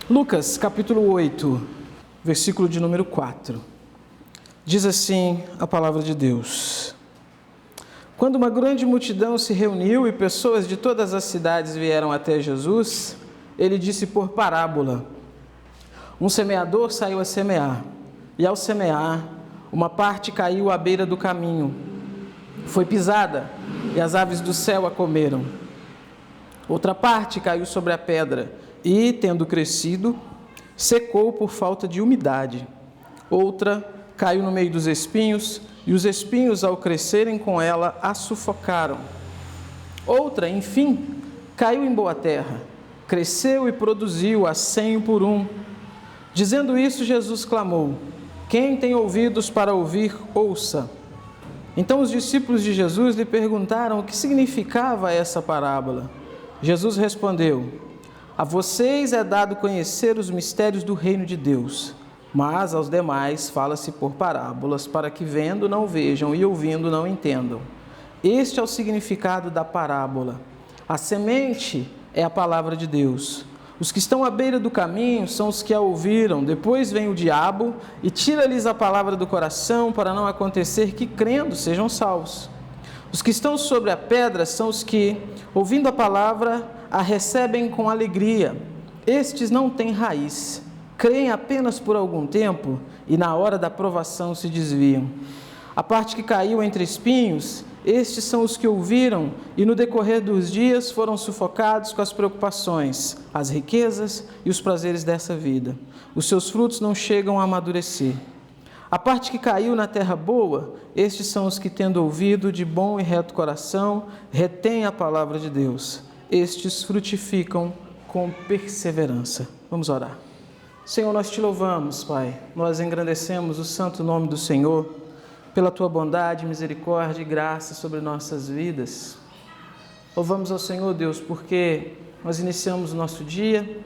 Lucas, capítulo 8, versículo de número 4. Diz assim a palavra de Deus: Quando uma grande multidão se reuniu e pessoas de todas as cidades vieram até Jesus, ele disse por parábola: Um semeador saiu a semear, e ao semear, uma parte caiu à beira do caminho. Foi pisada, e as aves do céu a comeram. Outra parte caiu sobre a pedra, e, tendo crescido, secou por falta de umidade. Outra caiu no meio dos espinhos, e os espinhos, ao crescerem com ela, a sufocaram. Outra, enfim, caiu em boa terra, cresceu e produziu a 100 por um. Dizendo isso, Jesus clamou: Quem tem ouvidos para ouvir, ouça. Então os discípulos de Jesus lhe perguntaram o que significava essa parábola. Jesus respondeu: A vocês é dado conhecer os mistérios do reino de Deus, mas aos demais fala-se por parábolas, para que vendo não vejam e ouvindo não entendam. Este é o significado da parábola. A semente é a palavra de Deus. Os que estão à beira do caminho são os que a ouviram. Depois vem o diabo e tira-lhes a palavra do coração, para não acontecer que, crendo, sejam salvos. Os que estão sobre a pedra são os que, ouvindo a palavra, a recebem com alegria. Estes não têm raiz, creem apenas por algum tempo e na hora da provação se desviam. A parte que caiu entre espinhos, estes são os que ouviram e no decorrer dos dias foram sufocados com as preocupações, as riquezas e os prazeres dessa vida. Os seus frutos não chegam a amadurecer. A parte que caiu na terra boa, estes são os que, tendo ouvido de bom e reto coração, retêm a palavra de Deus. Estes frutificam com perseverança. Vamos orar. Senhor, nós te louvamos, Pai. Nós engrandecemos o santo nome do Senhor pela tua bondade, misericórdia e graça sobre nossas vidas. Louvamos ao Senhor, Deus, porque nós iniciamos o nosso dia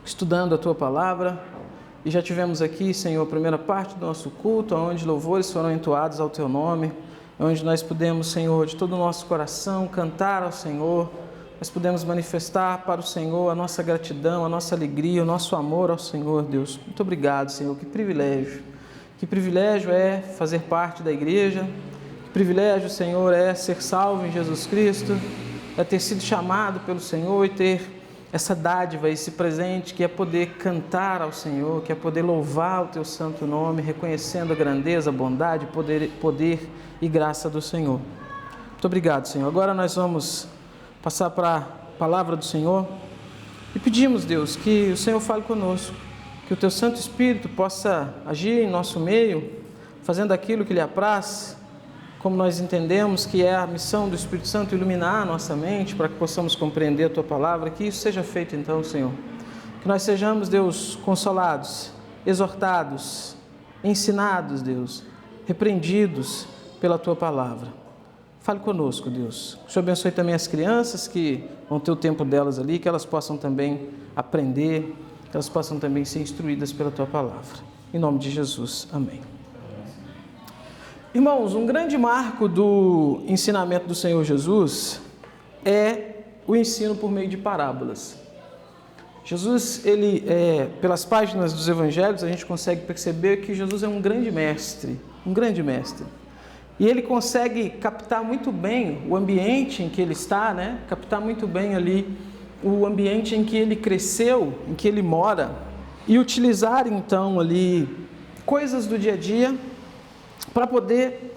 estudando a tua palavra e já tivemos aqui, Senhor, a primeira parte do nosso culto, onde louvores foram entoados ao teu nome, onde nós pudemos, Senhor, de todo o nosso coração cantar ao Senhor. Nós podemos manifestar para o Senhor a nossa gratidão, a nossa alegria, o nosso amor ao Senhor, Deus. Muito obrigado, Senhor, que privilégio. Que privilégio é fazer parte da igreja, que privilégio, Senhor, é ser salvo em Jesus Cristo, é ter sido chamado pelo Senhor e ter essa dádiva, esse presente que é poder cantar ao Senhor, que é poder louvar o teu santo nome, reconhecendo a grandeza, a bondade, poder e graça do Senhor. Muito obrigado, Senhor. Agora nós vamos passar para a palavra do Senhor e pedimos, Deus, que o Senhor fale conosco, que o teu Santo Espírito possa agir em nosso meio, fazendo aquilo que lhe apraz, como nós entendemos que é a missão do Espírito Santo, iluminar a nossa mente para que possamos compreender a tua palavra. Que isso seja feito então, Senhor. Que nós sejamos, Deus, consolados, exortados, ensinados, Deus, repreendidos pela tua palavra. Fale conosco, Deus. O Senhor abençoe também as crianças que vão ter o tempo delas ali, que elas possam também aprender, que elas possam também ser instruídas pela tua palavra. Em nome de Jesus, amém. Irmãos, um grande marco do ensinamento do Senhor Jesus é o ensino por meio de parábolas. Jesus, pelas páginas dos evangelhos, a gente consegue perceber que Jesus é um grande mestre. E ele consegue captar muito bem o ambiente em que ele está, né? Captar muito bem ali o ambiente em que ele cresceu, em que ele mora, e utilizar então ali coisas do dia a dia para poder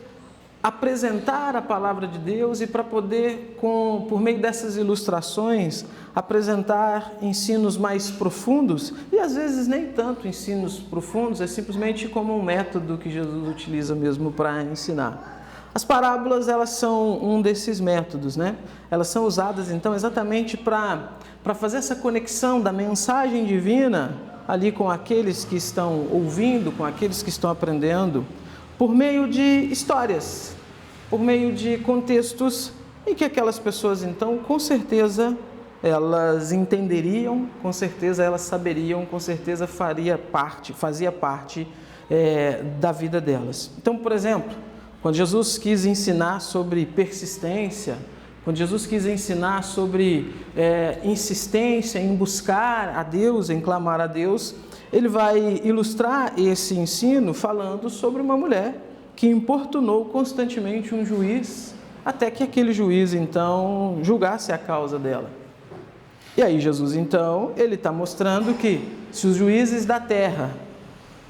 apresentar a palavra de Deus e para poder, por meio dessas ilustrações, apresentar ensinos mais profundos, e às vezes nem tanto ensinos profundos, é simplesmente como um método que Jesus utiliza mesmo para ensinar. As parábolas, elas são um desses métodos, né? Elas são usadas então exatamente para fazer essa conexão da mensagem divina ali com aqueles que estão ouvindo, com aqueles que estão aprendendo, por meio de histórias, por meio de contextos em que aquelas pessoas, então, com certeza, elas entenderiam, com certeza elas saberiam, com certeza fazia parte da vida delas. Então, por exemplo, quando Jesus quis ensinar sobre persistência, Quando Jesus quis ensinar sobre insistência em buscar a Deus, em clamar a Deus, ele vai ilustrar esse ensino falando sobre uma mulher que importunou constantemente um juiz, até que aquele juiz, então, julgasse a causa dela. E aí Jesus, então, ele está mostrando que se os juízes da terra,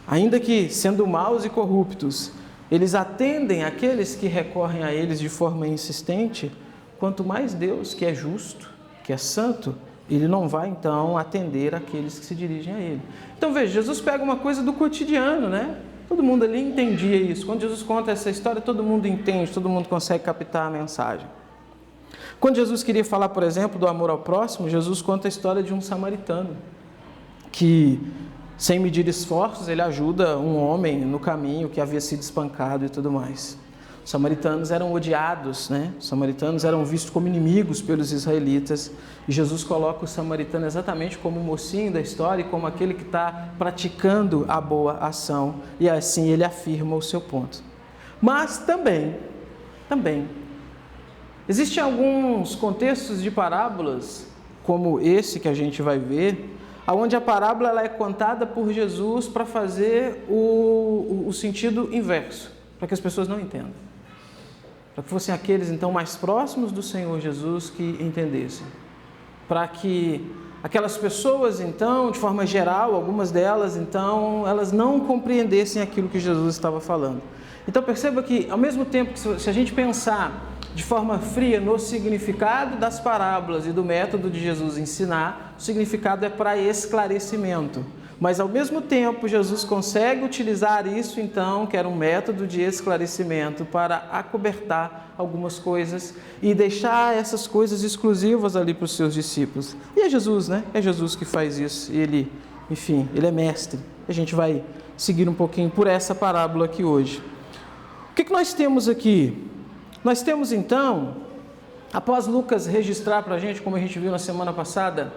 ainda que sendo maus e corruptos, eles atendem aqueles que recorrem a eles de forma insistente, quanto mais Deus, que é justo, que é santo, ele não vai, então, atender aqueles que se dirigem a ele. Então, veja, Jesus pega uma coisa do cotidiano, né? Todo mundo ali entendia isso. Quando Jesus conta essa história, todo mundo entende, todo mundo consegue captar a mensagem. Quando Jesus queria falar, por exemplo, do amor ao próximo, Jesus conta a história de um samaritano que, sem medir esforços, ele ajuda um homem no caminho que havia sido espancado e tudo mais. Os samaritanos eram odiados, né? Os samaritanos eram vistos como inimigos pelos israelitas. E Jesus coloca o samaritano exatamente como o mocinho da história e como aquele que está praticando a boa ação. E assim ele afirma o seu ponto. Mas também, existem alguns contextos de parábolas, como esse que a gente vai ver, onde a parábola ela é contada por Jesus para fazer o sentido inverso, para que as pessoas não entendam. Para que fossem aqueles, então, mais próximos do Senhor Jesus que entendessem. Para que aquelas pessoas, então, de forma geral, algumas delas, então, elas não compreendessem aquilo que Jesus estava falando. Então, perceba que, ao mesmo tempo que se a gente pensar de forma fria no significado das parábolas e do método de Jesus ensinar, o significado é para esclarecimento. Mas, ao mesmo tempo, Jesus consegue utilizar isso, então, que era um método de esclarecimento, para acobertar algumas coisas e deixar essas coisas exclusivas ali para os seus discípulos. E é Jesus, né? É Jesus que faz isso. Ele, enfim, ele é mestre. A gente vai seguir um pouquinho por essa parábola aqui hoje. O que nós temos aqui? Nós temos, então, após Lucas registrar para a gente, como a gente viu na semana passada,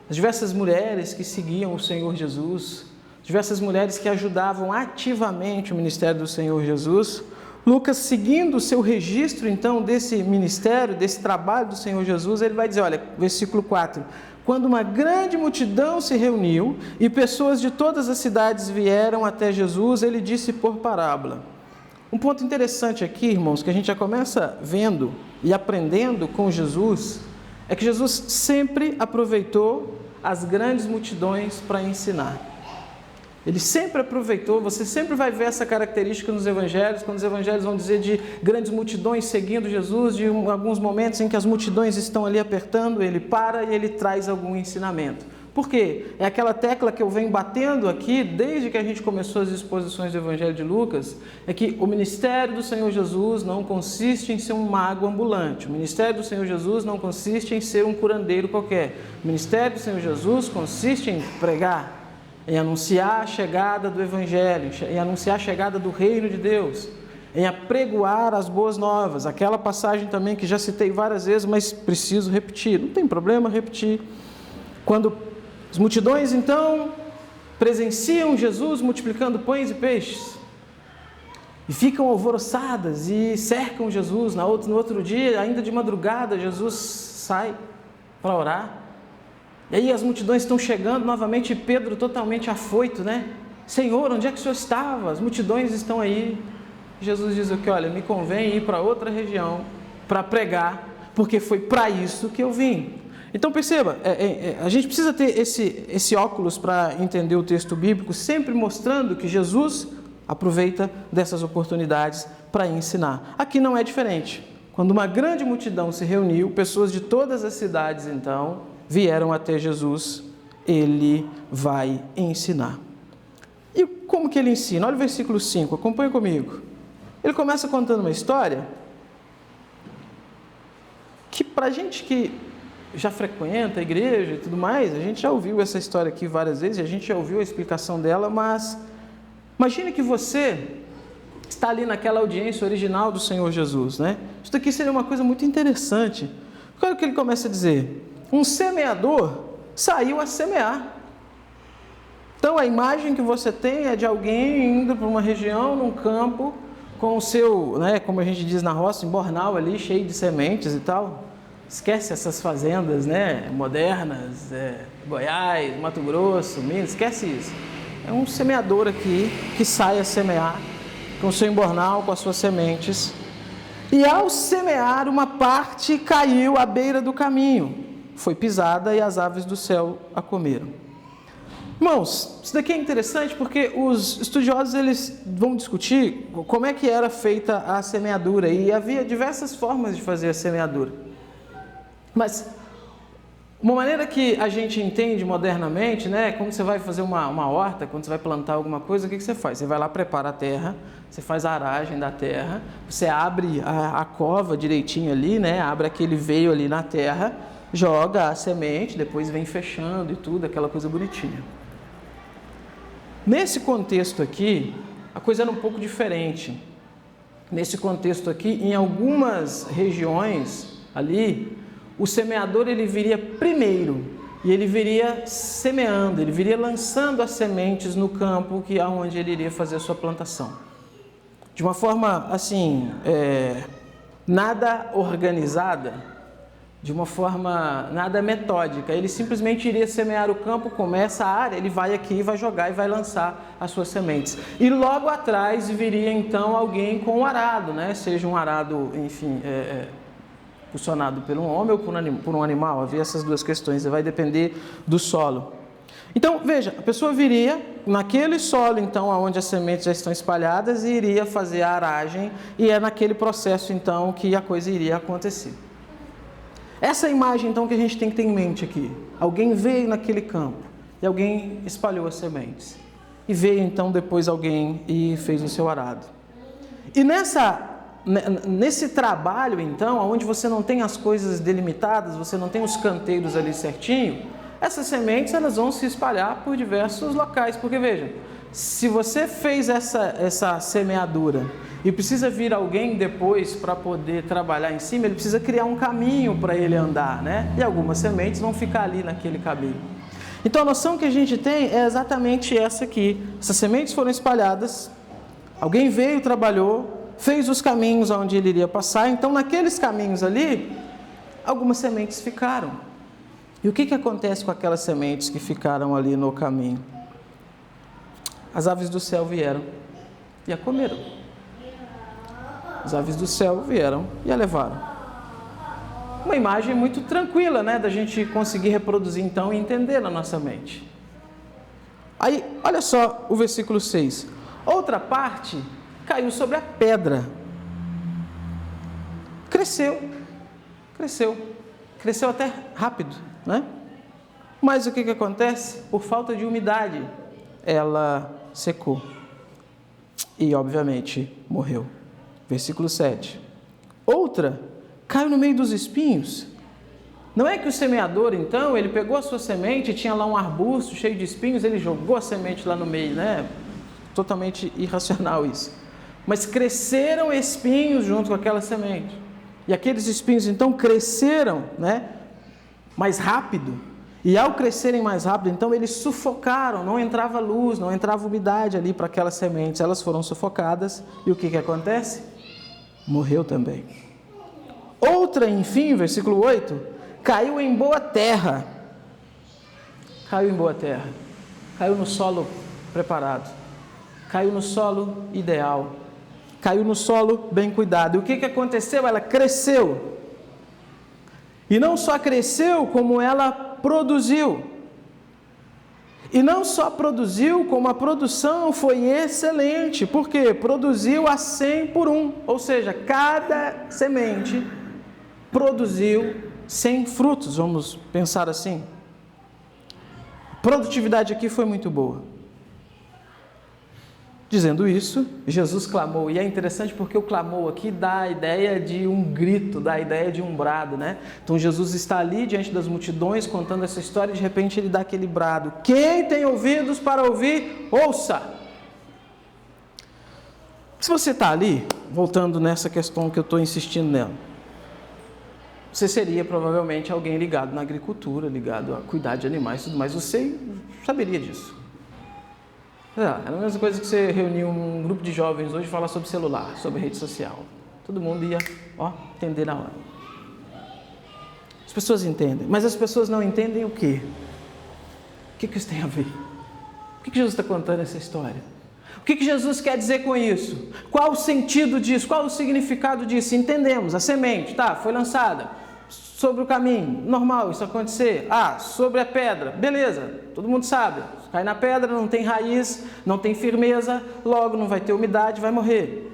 as diversas mulheres que seguiam o Senhor Jesus, diversas mulheres que ajudavam ativamente o ministério do Senhor Jesus, Lucas, seguindo o seu registro, então, desse ministério, desse trabalho do Senhor Jesus, ele vai dizer, olha, versículo 4, quando uma grande multidão se reuniu e pessoas de todas as cidades vieram até Jesus, ele disse por parábola. Um ponto interessante aqui, irmãos, que a gente já começa vendo e aprendendo com Jesus, é que Jesus sempre aproveitou as grandes multidões para ensinar. Ele sempre aproveitou, você sempre vai ver essa característica nos evangelhos, quando os evangelhos vão dizer de grandes multidões seguindo Jesus, de alguns momentos em que as multidões estão ali apertando, ele para e ele traz algum ensinamento. Por quê? É aquela tecla que eu venho batendo aqui, desde que a gente começou as exposições do Evangelho de Lucas, é que o ministério do Senhor Jesus não consiste em ser um mago ambulante. O ministério do Senhor Jesus não consiste em ser um curandeiro qualquer. O ministério do Senhor Jesus consiste em pregar, em anunciar a chegada do Evangelho, em anunciar a chegada do Reino de Deus, em apregoar as boas novas. Aquela passagem também que já citei várias vezes, mas preciso repetir. Não tem problema repetir. Quando as multidões, então, presenciam Jesus multiplicando pães e peixes e ficam alvoroçadas e cercam Jesus. No outro dia, ainda de madrugada, Jesus sai para orar. E aí as multidões estão chegando novamente e Pedro totalmente afoito, né? Senhor, onde é que o Senhor estava? As multidões estão aí. Jesus diz o que? Olha, me convém ir para outra região para pregar, porque foi para isso que eu vim. Então perceba, a gente precisa ter esse óculos para entender o texto bíblico, sempre mostrando que Jesus aproveita dessas oportunidades para ensinar. Aqui não é diferente. Quando uma grande multidão se reuniu, pessoas de todas as cidades então vieram até Jesus, ele vai ensinar. E como que ele ensina? Olha o versículo 5, acompanha comigo. Ele começa contando uma história que para a gente que já frequenta a igreja e tudo mais, a gente já ouviu essa história aqui várias vezes, a gente já ouviu a explicação dela, mas imagine que você está ali naquela audiência original do Senhor Jesus, né? Isso daqui seria uma coisa muito interessante. Olha o que ele começa a dizer. Um semeador saiu a semear. Então a imagem que você tem é de alguém indo para uma região, num campo, com o seu, né, como a gente diz na roça, embornal ali, cheio de sementes e tal. Esquece essas fazendas, né, modernas, Goiás, Mato Grosso, Minas, esquece isso. É um semeador aqui que sai a semear com o seu embornal, com as suas sementes. E ao semear, uma parte caiu à beira do caminho, foi pisada e as aves do céu a comeram. Irmãos, isso daqui é interessante porque os estudiosos eles vão discutir como é que era feita a semeadura, e havia diversas formas de fazer a semeadura. Mas uma maneira que a gente entende modernamente, né, quando você vai fazer uma horta, quando você vai plantar alguma coisa, o que você faz? Você vai lá, prepara a terra, você faz a aragem da terra, você abre a cova direitinho ali, né, abre aquele veio ali na terra, joga a semente, depois vem fechando e tudo, aquela coisa bonitinha. Nesse contexto aqui, a coisa era um pouco diferente. Nesse contexto aqui, em algumas regiões ali, o semeador ele viria primeiro e ele viria semeando, ele viria lançando as sementes no campo que é onde ele iria fazer a sua plantação. De uma forma assim, nada organizada, de uma forma nada metódica. Ele simplesmente iria semear o campo, começa a área, ele vai aqui, vai jogar e vai lançar as suas sementes. E logo atrás viria então alguém com um arado, né? Seja um arado, enfim, funcionado por um homem ou por um animal. Havia essas duas questões, vai depender do solo. Então, veja, a pessoa viria naquele solo, então, onde as sementes já estão espalhadas, e iria fazer a aragem, e é naquele processo, então, que a coisa iria acontecer. Essa é a imagem, então, que a gente tem que ter em mente aqui. Alguém veio naquele campo, e alguém espalhou as sementes. E veio, então, depois alguém e fez o seu arado. E nesse trabalho, então, onde você não tem as coisas delimitadas, você não tem os canteiros ali certinho, essas sementes elas vão se espalhar por diversos locais. Porque, veja, se você fez essa semeadura e precisa vir alguém depois para poder trabalhar em cima, ele precisa criar um caminho para ele andar, né? E algumas sementes vão ficar ali naquele caminho. Então, a noção que a gente tem é exatamente essa aqui. Essas sementes foram espalhadas, alguém veio, trabalhou, fez os caminhos onde ele iria passar. Então, naqueles caminhos ali, algumas sementes ficaram. E o que acontece com aquelas sementes que ficaram ali no caminho? As aves do céu vieram e a comeram. As aves do céu vieram e a levaram. Uma imagem muito tranquila, né, da gente conseguir reproduzir então e entender na nossa mente. Aí, olha só o versículo 6. Outra parte caiu sobre a pedra. Cresceu até rápido, né? Mas o que acontece? Por falta de umidade, ela secou e, obviamente, morreu. Versículo 7. Outra caiu no meio dos espinhos. Não é que o semeador, então, ele pegou a sua semente, tinha lá um arbusto cheio de espinhos, ele jogou a semente lá no meio, né? Totalmente irracional isso. Mas cresceram espinhos junto com aquela semente. E aqueles espinhos, então, cresceram, né, mais rápido. E ao crescerem mais rápido, então, eles sufocaram. Não entrava luz, não entrava umidade ali para aquelas sementes. Elas foram sufocadas. E o que acontece? Morreu também. Outra, enfim, versículo 8, caiu em boa terra. Caiu em boa terra. Caiu no solo preparado. Caiu no solo ideal. Caiu no solo bem cuidado. E o que aconteceu? Ela cresceu. E não só cresceu, como ela produziu. E não só produziu, como a produção foi excelente. Por quê? Produziu a 100 por 1. Ou seja, cada semente produziu 100 frutos. Vamos pensar assim. A produtividade aqui foi muito boa. Dizendo isso, Jesus clamou, e é interessante porque o clamou aqui dá a ideia de um grito, dá a ideia de um brado, né? Então Jesus está ali diante das multidões contando essa história e de repente ele dá aquele brado: quem tem ouvidos para ouvir, ouça! Se você está ali, voltando nessa questão que eu estou insistindo nela, você seria provavelmente alguém ligado na agricultura, ligado a cuidar de animais e tudo mais, você saberia disso. Era a mesma coisa que você reunir um grupo de jovens hoje e falar sobre celular, sobre rede social. Todo mundo ia, entender na hora. As pessoas entendem, mas as pessoas não entendem o quê? O que isso tem a ver? Por que Jesus está contando essa história? O que Jesus quer dizer com isso? Qual o sentido disso? Qual o significado disso? Entendemos, a semente, foi lançada sobre o caminho, normal isso acontecer. Sobre a pedra, beleza, todo mundo sabe. Cai na pedra, não tem raiz, não tem firmeza, logo não vai ter umidade, vai morrer.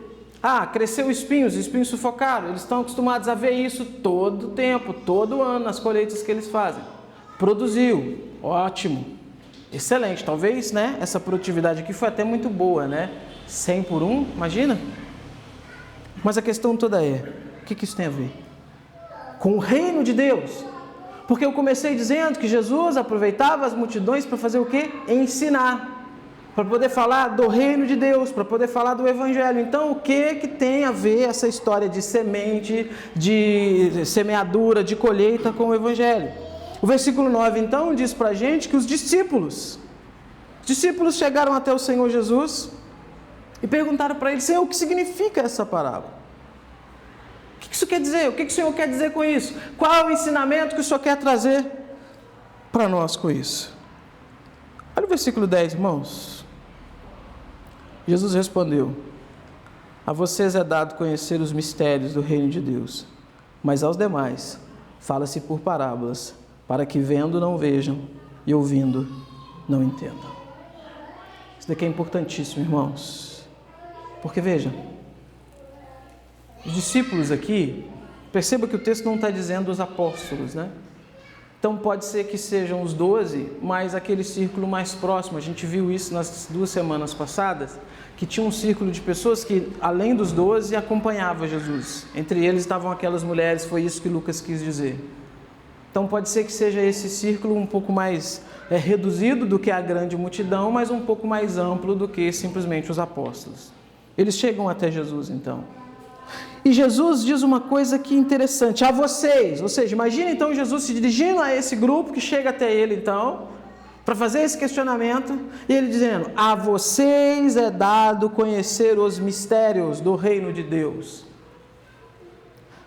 Cresceu espinhos, os espinhos sufocaram. Eles estão acostumados a ver isso todo tempo, todo ano, nas colheitas que eles fazem. Produziu, ótimo, excelente. Talvez, essa produtividade aqui foi até muito boa, 100 por 1, imagina? Mas a questão toda é, o que isso tem a ver? Com o reino de Deus. Porque eu comecei dizendo que Jesus aproveitava as multidões para fazer o quê? Ensinar. Para poder falar do reino de Deus, para poder falar do Evangelho. Então, o que tem a ver essa história de semente, de semeadura, de colheita com o Evangelho? O versículo 9, então, diz para a gente que os discípulos chegaram até o Senhor Jesus e perguntaram para ele: Senhor, o que significa essa parábola? O que isso quer dizer? O que o Senhor quer dizer com isso? Qual é o ensinamento que o Senhor quer trazer para nós com isso? Olha o versículo 10, irmãos. Jesus respondeu: a vocês é dado conhecer os mistérios do reino de Deus, mas aos demais fala-se por parábolas, para que vendo não vejam e ouvindo não entendam. Isso daqui é importantíssimo, irmãos, porque veja, os discípulos aqui, perceba que o texto não está dizendo os apóstolos, Então pode ser que sejam os 12, mas aquele círculo mais próximo. A gente viu isso nas 2 semanas passadas, que tinha um círculo de pessoas que, além dos 12, acompanhava Jesus. Entre eles estavam aquelas mulheres, foi isso que Lucas quis dizer. Então pode ser que seja esse círculo um pouco mais reduzido do que a grande multidão, mas um pouco mais amplo do que simplesmente os apóstolos. Eles chegam até Jesus, então. E Jesus diz uma coisa que interessante: a vocês, ou seja, imagina então Jesus se dirigindo a esse grupo que chega até ele então, para fazer esse questionamento, e ele dizendo: a vocês é dado conhecer os mistérios do reino de Deus.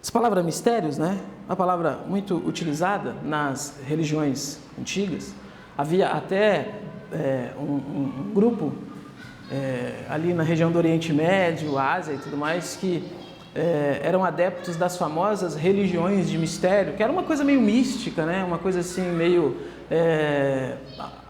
Essa palavra mistérios, uma palavra muito utilizada nas religiões antigas. Havia até um grupo ali na região do Oriente Médio, Ásia e tudo mais, que eram adeptos das famosas religiões de mistério, que era uma coisa meio mística, uma coisa assim meio...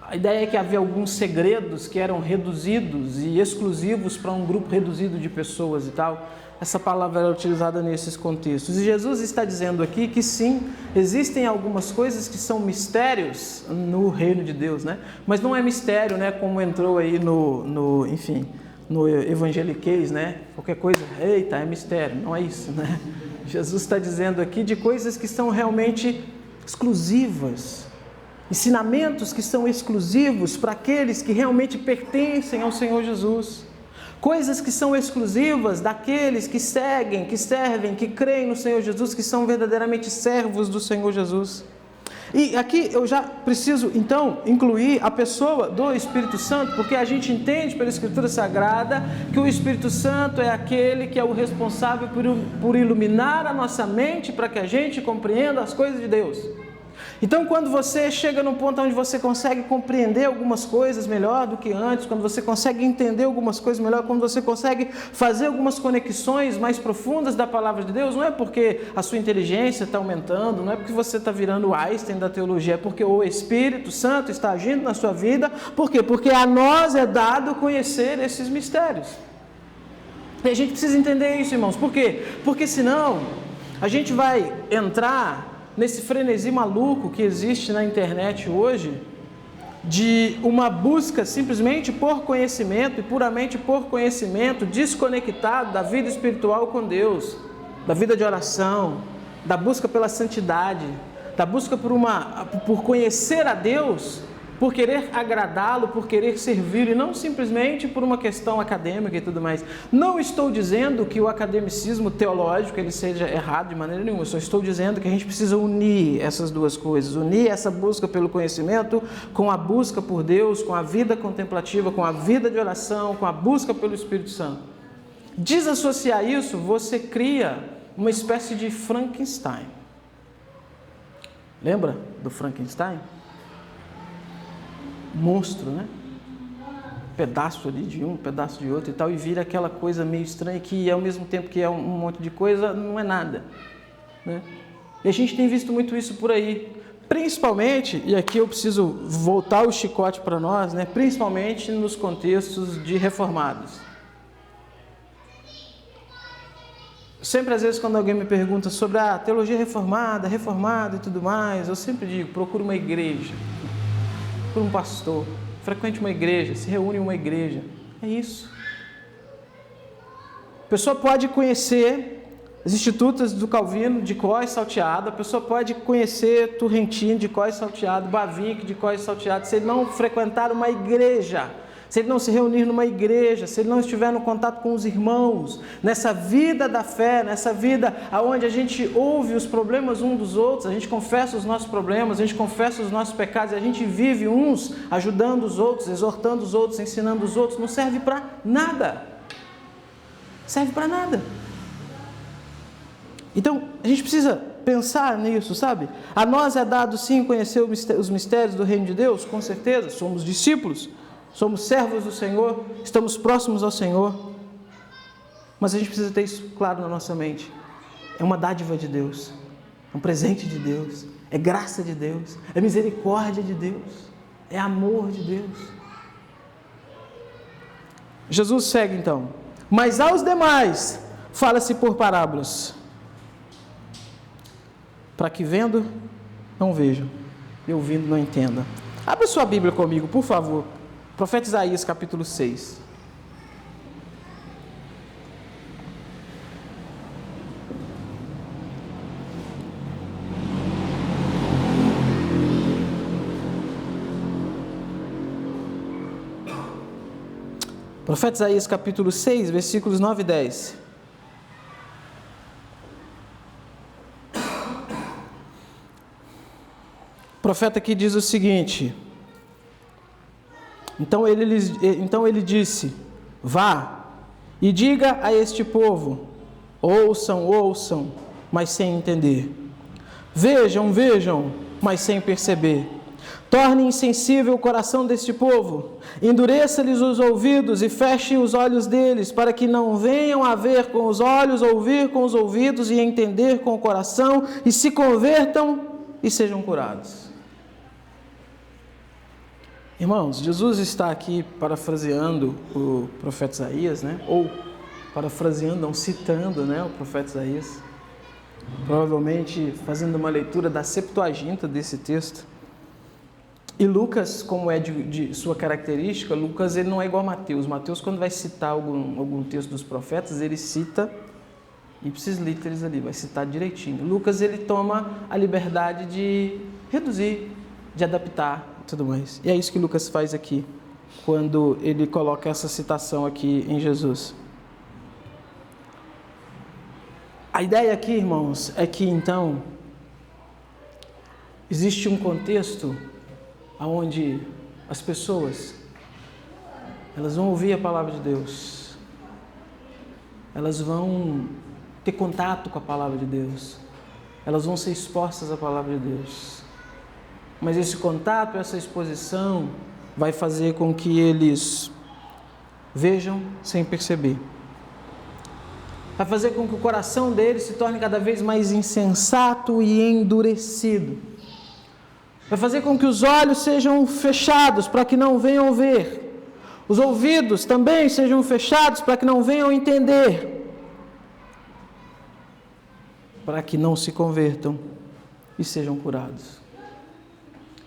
a ideia é que havia alguns segredos que eram reduzidos e exclusivos para um grupo reduzido de pessoas e tal. Essa palavra era utilizada nesses contextos. E Jesus está dizendo aqui que sim, existem algumas coisas que são mistérios no reino de Deus, mas não é mistério, como entrou aí no evangeliquez, qualquer coisa, eita, é mistério, não é isso, Jesus está dizendo aqui de coisas que são realmente exclusivas, ensinamentos que são exclusivos para aqueles que realmente pertencem ao Senhor Jesus, coisas que são exclusivas daqueles que seguem, que servem, que creem no Senhor Jesus, que são verdadeiramente servos do Senhor Jesus. E aqui eu já preciso, então, incluir a pessoa do Espírito Santo, porque a gente entende pela Escritura Sagrada que o Espírito Santo é aquele que é o responsável por iluminar a nossa mente para que a gente compreenda as coisas de Deus. Então, quando você chega num ponto onde você consegue compreender algumas coisas melhor do que antes, quando você consegue entender algumas coisas melhor, quando você consegue fazer algumas conexões mais profundas da palavra de Deus, não é porque a sua inteligência está aumentando, não é porque você está virando o Einstein da teologia, é porque o Espírito Santo está agindo na sua vida. Por quê? Porque a nós é dado conhecer esses mistérios. E a gente precisa entender isso, irmãos. Por quê? Porque senão a gente vai entrar nesse frenesi maluco que existe na internet hoje, de uma busca simplesmente por conhecimento e puramente por conhecimento, desconectado da vida espiritual com Deus, da vida de oração, da busca pela santidade, da busca por conhecer a Deus, por querer agradá-lo, por querer servir, e não simplesmente por uma questão acadêmica e tudo mais. Não estou dizendo que o academicismo teológico ele seja errado de maneira nenhuma, eu só estou dizendo que a gente precisa unir essas duas coisas, unir essa busca pelo conhecimento com a busca por Deus, com a vida contemplativa, com a vida de oração, com a busca pelo Espírito Santo. Desassociar isso, você cria uma espécie de Frankenstein. Lembra do Frankenstein? Monstro, né? Pedaço ali de um, pedaço de outro e tal, e vira aquela coisa meio estranha que, ao mesmo tempo que é um monte de coisa, não é nada, né? E a gente tem visto muito isso por aí, principalmente, e aqui eu preciso voltar o chicote para nós, né? Principalmente nos contextos de reformados. Sempre, às vezes, quando alguém me pergunta sobre a teologia reformada e tudo mais, eu sempre digo, procure uma igreja, procure um pastor, frequente uma igreja, se reúne em uma igreja. É isso. A pessoa pode conhecer as Institutas do Calvino de cor e salteado, a pessoa pode conhecer Turrentino de cor e salteado, Bavinck de cor e salteado, se ele não frequentar uma igreja, se ele não se reunir numa igreja, se ele não estiver no contato com os irmãos, nessa vida da fé, nessa vida onde a gente ouve os problemas uns dos outros, a gente confessa os nossos problemas, a gente confessa os nossos pecados, a gente vive uns ajudando os outros, exortando os outros, ensinando os outros, não serve para nada. Serve para nada. Então, a gente precisa pensar nisso, sabe? A nós é dado sim conhecer os mistérios do reino de Deus, com certeza, somos discípulos, somos servos do Senhor, estamos próximos ao Senhor, mas a gente precisa ter isso claro na nossa mente. É uma dádiva de Deus, é um presente de Deus, é graça de Deus, é misericórdia de Deus, é amor de Deus. Jesus segue então. Mas aos demais, fala-se por parábolas, para que vendo, não vejam, e ouvindo, não entendam. Abra sua Bíblia comigo, por favor. Profeta Isaías, capítulo 6. Profeta Isaías, capítulo 6, versículos 9 e 10. O profeta aqui diz o seguinte: Então ele disse: Vá e diga a este povo, ouçam, mas sem entender. Vejam, mas sem perceber. Torne insensível o coração deste povo, endureça-lhes os ouvidos e feche os olhos deles, para que não venham a ver com os olhos, ouvir com os ouvidos e entender com o coração, e se convertam e sejam curados. Irmãos, Jesus está aqui parafraseando o profeta Isaías, né? Ou parafraseando, não citando, né, o profeta Isaías. Provavelmente fazendo uma leitura da Septuaginta desse texto. E Lucas, como é de sua característica, Lucas ele não é igual a Mateus. Mateus, quando vai citar algum texto dos profetas, ele cita ipsis literis ali, vai citar direitinho. Lucas, ele toma a liberdade de reduzir, de adaptar e tudo mais. E é isso que Lucas faz aqui, quando ele coloca essa citação aqui em Jesus. A ideia aqui, irmãos, é que então existe um contexto onde as pessoas elas vão ouvir a palavra de Deus, elas vão ter contato com a palavra de Deus, elas vão ser expostas à palavra de Deus, mas esse contato, essa exposição vai fazer com que eles vejam sem perceber, vai fazer com que o coração deles se torne cada vez mais insensato e endurecido, vai fazer com que os olhos sejam fechados para que não venham ver, os ouvidos também sejam fechados para que não venham entender, para que não se convertam e sejam curados.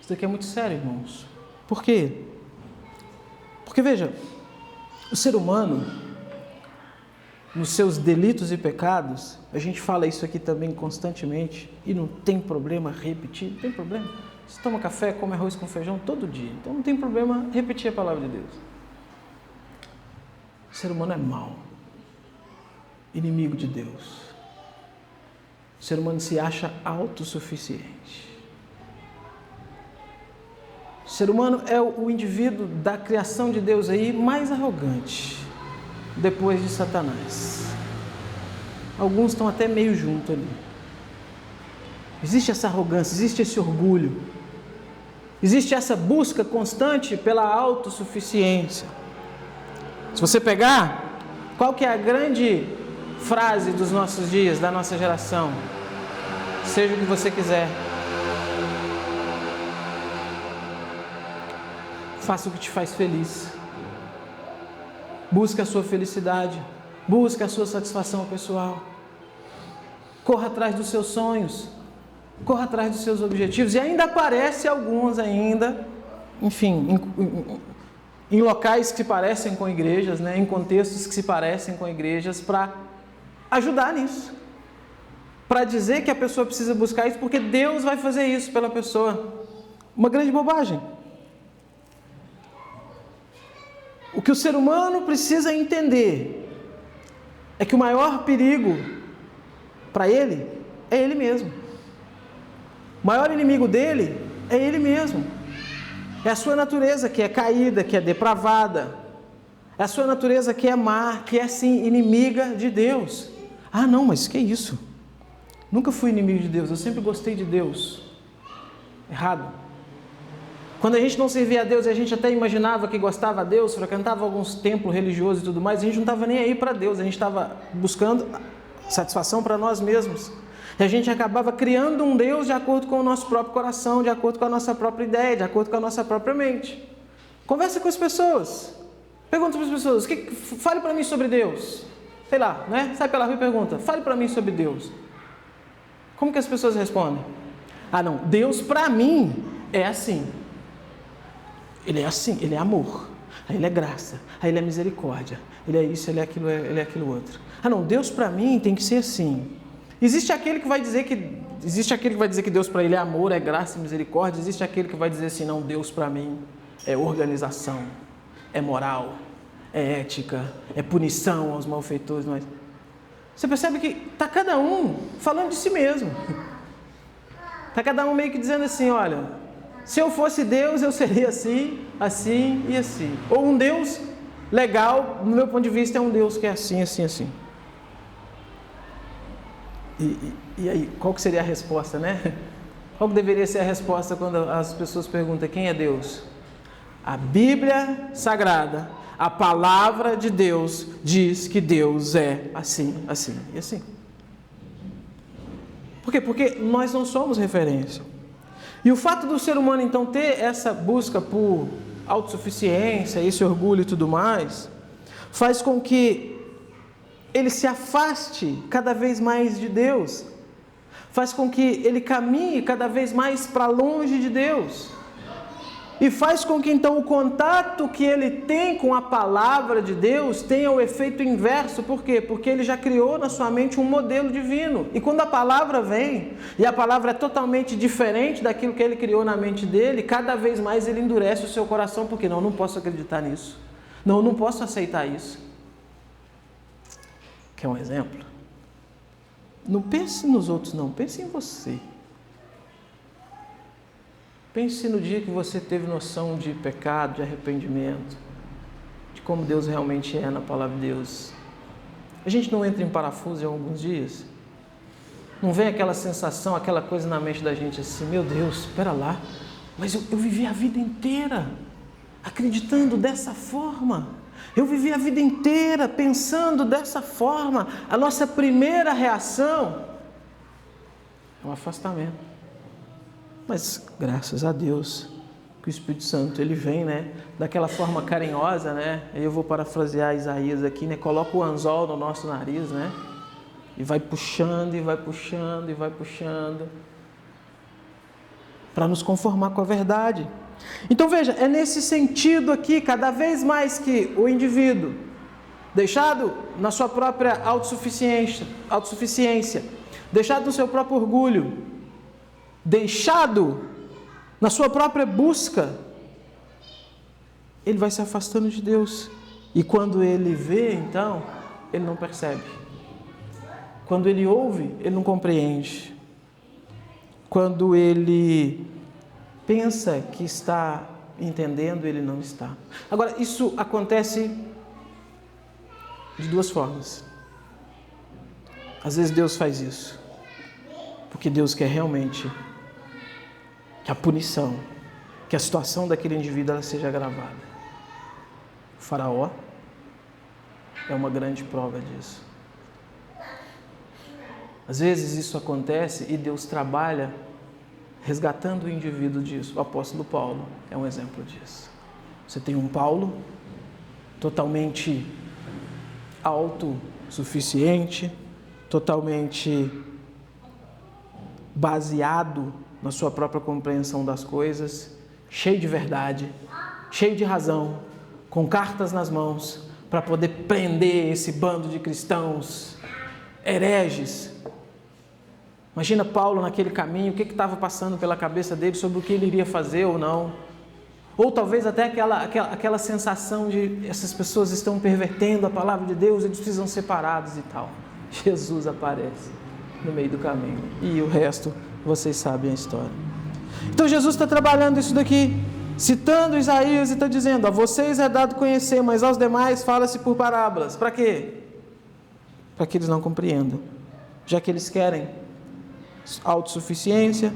Isso daqui é muito sério, irmãos. Por quê? Porque veja, o ser humano, nos seus delitos e pecados, a gente fala isso aqui também constantemente e não tem problema repetir, não tem problema. Você toma café, come arroz com feijão todo dia, então não tem problema repetir a palavra de Deus. O ser humano é mau, inimigo de Deus. O ser humano se acha autossuficiente. O ser humano é o indivíduo da criação de Deus aí mais arrogante, depois de Satanás. Alguns estão até meio junto ali. Existe essa arrogância, existe esse orgulho, existe essa busca constante pela autossuficiência. Se você pegar, qual que é a grande frase dos nossos dias, da nossa geração? Seja o que você quiser. Faça o que te faz feliz. Busque a sua felicidade. Busque a sua satisfação pessoal. Corra atrás dos seus sonhos. Corra atrás dos seus objetivos. E ainda aparece alguns ainda, enfim, em locais que se parecem com igrejas, né? Em contextos que se parecem com igrejas, para ajudar nisso. Para dizer que a pessoa precisa buscar isso, porque Deus vai fazer isso pela pessoa. Uma grande bobagem. O que o ser humano precisa entender é que o maior perigo para ele é ele mesmo. O maior inimigo dele é ele mesmo. É a sua natureza que é caída, que é depravada. É a sua natureza que é má, que é sim inimiga de Deus. Ah, não, mas que isso? Nunca fui inimigo de Deus, eu sempre gostei de Deus. Errado. Quando a gente não servia a Deus e a gente até imaginava que gostava a Deus, frequentava alguns templos religiosos e tudo mais, a gente não estava nem aí para Deus, a gente estava buscando satisfação para nós mesmos. E a gente acabava criando um Deus de acordo com o nosso próprio coração, de acordo com a nossa própria ideia, de acordo com a nossa própria mente. Conversa com as pessoas. Pergunta para as pessoas, fale para mim sobre Deus. Sei lá, né? Sai pela rua e pergunta, fale para mim sobre Deus. Como que as pessoas respondem? Ah, não, Deus para mim é assim. Ele é assim, Ele é amor, aí Ele é graça, aí Ele é misericórdia, Ele é isso, Ele é aquilo outro. Ah não, Deus para mim tem que ser assim. Existe aquele que vai dizer que Deus para ele é amor, é graça e misericórdia. Existe aquele que vai dizer assim, não, Deus para mim é organização, é moral, é ética, é punição aos malfeitores. Mas você percebe que está cada um falando de si mesmo. Está cada um meio que dizendo assim, olha, se eu fosse Deus, eu seria assim, assim e assim. Ou um Deus legal, no meu ponto de vista, é um Deus que é assim, assim, assim. E aí, qual que seria a resposta, né? Qual que deveria ser a resposta quando as pessoas perguntam quem é Deus? A Bíblia Sagrada, a palavra de Deus, diz que Deus é assim, assim e assim. Por quê? Porque nós não somos referência. E o fato do ser humano, então, ter essa busca por autossuficiência, esse orgulho e tudo mais, faz com que ele se afaste cada vez mais de Deus. Faz com que ele caminhe cada vez mais para longe de Deus. E faz com que, então, o contato que ele tem com a palavra de Deus tenha o efeito inverso. Por quê? Porque ele já criou na sua mente um modelo divino. E quando a palavra vem, e a palavra é totalmente diferente daquilo que ele criou na mente dele, cada vez mais ele endurece o seu coração, porque não posso acreditar nisso. Não posso aceitar isso. Quer um exemplo? Não pense nos outros, não. Pense em você. Pense no dia que você teve noção de pecado, de arrependimento, de como Deus realmente é na palavra de Deus. A gente não entra em parafuso em alguns dias? Não vem aquela sensação, aquela coisa na mente da gente assim, meu Deus, espera lá, mas eu vivi a vida inteira acreditando dessa forma. Eu vivi a vida inteira pensando dessa forma. A nossa primeira reação é um afastamento. Mas graças a Deus que o Espírito Santo ele vem, né, daquela forma carinhosa, né? Eu vou parafrasear Isaías aqui, né? Coloca o anzol no nosso nariz, né? E vai puxando, e vai puxando, e vai puxando, para nos conformar com a verdade. Então veja, é nesse sentido aqui, cada vez mais que o indivíduo, deixado na sua própria autossuficiência, deixado no seu próprio orgulho, deixado na sua própria busca, ele vai se afastando de Deus. E quando ele vê, então, ele não percebe. Quando ele ouve, ele não compreende. Quando ele pensa que está entendendo, ele não está. Agora, isso acontece de duas formas. Às vezes Deus faz isso. Porque Deus quer realmente que a punição, que a situação daquele indivíduo ela seja agravada. O faraó é uma grande prova disso. Às vezes isso acontece e Deus trabalha resgatando o indivíduo disso. O apóstolo Paulo é um exemplo disso. Você tem um Paulo totalmente autossuficiente, totalmente baseado na sua própria compreensão das coisas, cheio de verdade, cheio de razão, com cartas nas mãos, para poder prender esse bando de cristãos hereges. Imagina Paulo naquele caminho, o que estava passando pela cabeça dele sobre o que ele iria fazer ou não. Ou talvez até aquela sensação de essas pessoas estão pervertendo a palavra de Deus, eles precisam ser separados e tal. Jesus aparece no meio do caminho. E o resto, vocês sabem a história. Então Jesus está trabalhando isso daqui, citando Isaías e está dizendo: a vocês é dado conhecer, mas aos demais fala-se por parábolas. Para quê? Para que eles não compreendam. Já que eles querem autossuficiência,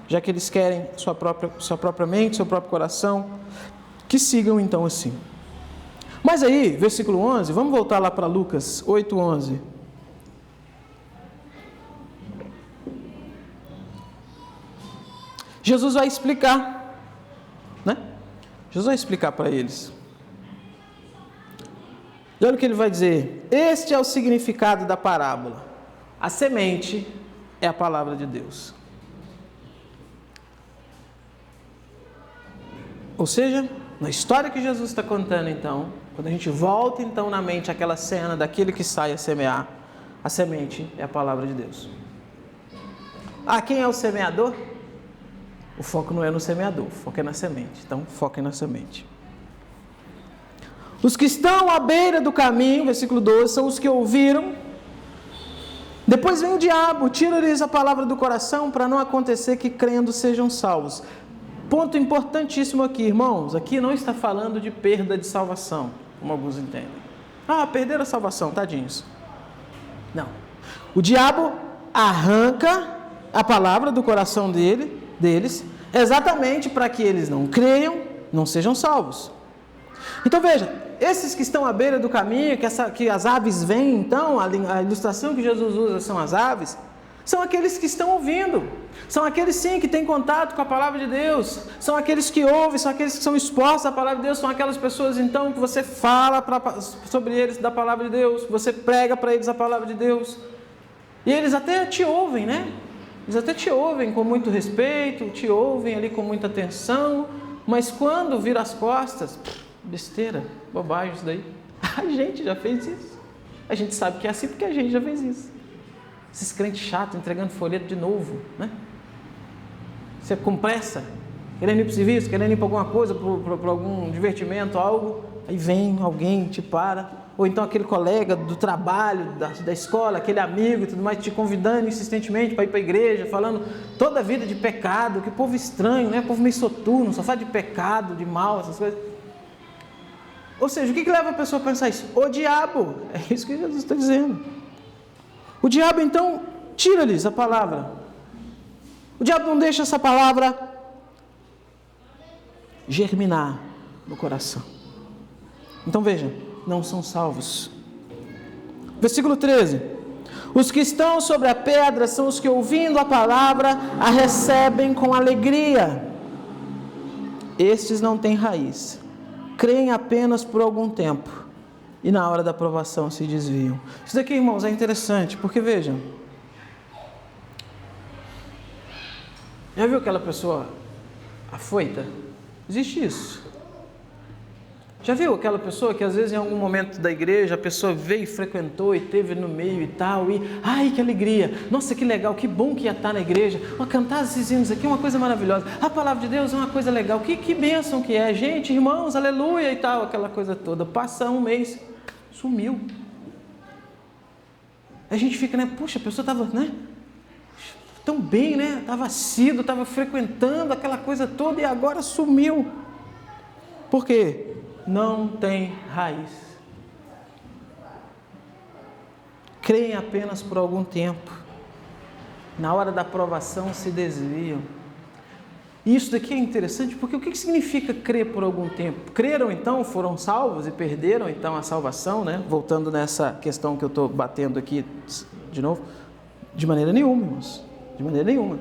já que eles querem sua própria mente, seu próprio coração, que sigam então assim. Mas aí, versículo 11, vamos voltar lá para Lucas 8:11. Jesus vai explicar, né? Jesus vai explicar para eles. E olha o que ele vai dizer: este é o significado da parábola. A semente é a palavra de Deus. Ou seja, na história que Jesus está contando então, quando a gente volta então na mente aquela cena daquele que sai a semear, a semente é a palavra de Deus. Quem é o semeador? O foco não é no semeador, o foco é na semente. Então, foquem na semente. Os que estão à beira do caminho, versículo 12, são os que ouviram. Depois vem o diabo, tira-lhes a palavra do coração para não acontecer que crendo sejam salvos. Ponto importantíssimo aqui, irmãos. Aqui não está falando de perda de salvação, como alguns entendem. Perderam a salvação, tadinhos. Não. O diabo arranca a palavra do coração deles, exatamente para que eles não creiam, não sejam salvos. Então veja, esses que estão à beira do caminho, que as aves vêm, então, a ilustração que Jesus usa são as aves, são aqueles que estão ouvindo, são aqueles sim que têm contato com a palavra de Deus, são aqueles que ouvem, são aqueles que são expostos à palavra de Deus, são aquelas pessoas então que você fala sobre eles da palavra de Deus, você prega para eles a palavra de Deus, e eles até te ouvem, né? Eles até te ouvem com muito respeito, te ouvem ali com muita atenção, mas quando vira as costas, besteira, bobagem isso daí. A gente já fez isso. A gente sabe que é assim porque a gente já fez isso. Esses crentes chatos entregando folheto de novo, né? Você com pressa, querendo ir para o serviço, querendo ir para alguma coisa, para algum divertimento, algo, aí vem alguém, te para, ou então aquele colega do trabalho, da escola, aquele amigo e tudo mais, te convidando insistentemente para ir para a igreja, falando toda a vida de pecado, que povo estranho, né? Povo meio soturno, só fala de pecado, de mal, essas coisas. Ou seja, o que leva a pessoa a pensar isso? O diabo, é isso que Jesus está dizendo. O diabo então tira-lhes a palavra. O diabo não deixa essa palavra germinar no coração. Então veja, não são salvos. Versículo 13. Os que estão sobre a pedra são os que, ouvindo a palavra, a recebem com alegria. Estes não têm raiz, creem apenas por algum tempo e na hora da provação se desviam. Isso daqui, irmãos, é interessante, porque vejam, já viu aquela pessoa afoita? Existe isso. Já viu aquela pessoa que às vezes em algum momento da igreja a pessoa veio, frequentou e esteve no meio e tal, e ai que alegria, nossa que legal, que bom que ia estar na igreja, cantar esses hinos aqui é uma coisa maravilhosa, a palavra de Deus é uma coisa legal, que bênção que é, gente, irmãos, aleluia e tal, aquela coisa toda. Passa um mês, sumiu. A gente fica, né, puxa, a pessoa estava, né, tão bem, né, estava assíduo, estava frequentando aquela coisa toda e agora sumiu. Por quê? Não tem raiz. Creem apenas por algum tempo na hora da provação se desviam. E isso daqui é interessante porque o que significa crer por algum tempo? Creram então, foram salvos e perderam então a salvação, né? Voltando nessa questão que eu estou batendo aqui de novo. De maneira nenhuma, irmãos. De maneira nenhuma.